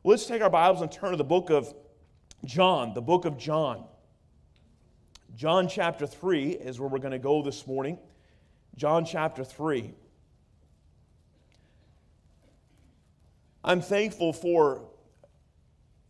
Let's take our Bibles and turn to the book of John, the book of John. John chapter 3 is where we're going to go this morning. John chapter 3. I'm thankful for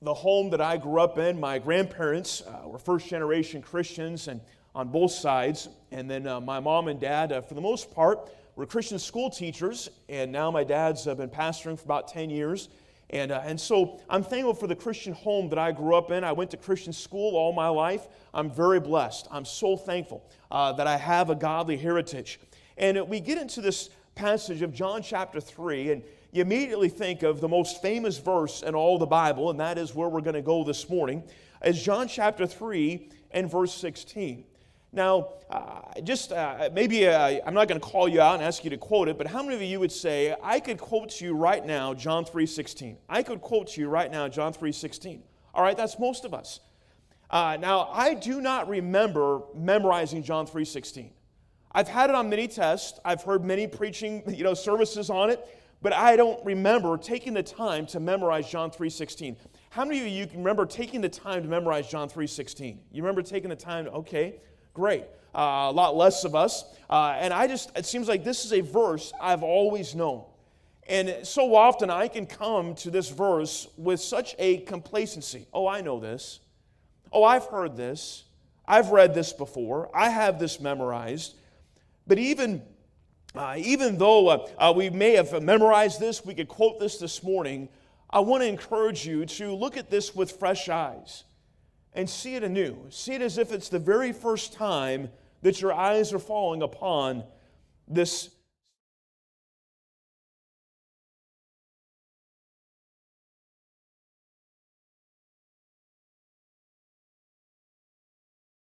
the home that I grew up in. My grandparents were first-generation Christians and on both sides. And then my mom and dad, for the most part, were Christian school teachers. And now my dad's been pastoring for about 10 years. And so I'm thankful for the Christian home that I grew up in. I went to Christian school all my life. I'm very blessed. I'm so thankful that I have a godly heritage. And we get into this passage of John chapter 3, and you immediately think of the most famous verse in all the Bible, and that is where we're going to go this morning, is John chapter 3 and verse 16. Now, maybe I'm not going to call you out and ask you to quote it, but how many of you would say, I could quote to you right now John 3:16? I could quote to you right now John 3:16. All right, that's most of us. Now, I do not remember memorizing John 3:16. I've had it on many tests. I've heard many preaching, services on it, but I don't remember taking the time to memorize John 3:16. How many of you can remember taking the time to memorize John 3:16? You remember taking the time? Okay. Great. A lot less of us. And it seems like this is a verse I've always known. And so often I can come to this verse with such a complacency. Oh, I know this. Oh, I've heard this. I've read this before. I have this memorized. But even though we may have memorized this, we could quote this morning, I want to encourage you to look at this with fresh eyes and see it anew. See it as if it's the very first time that your eyes are falling upon this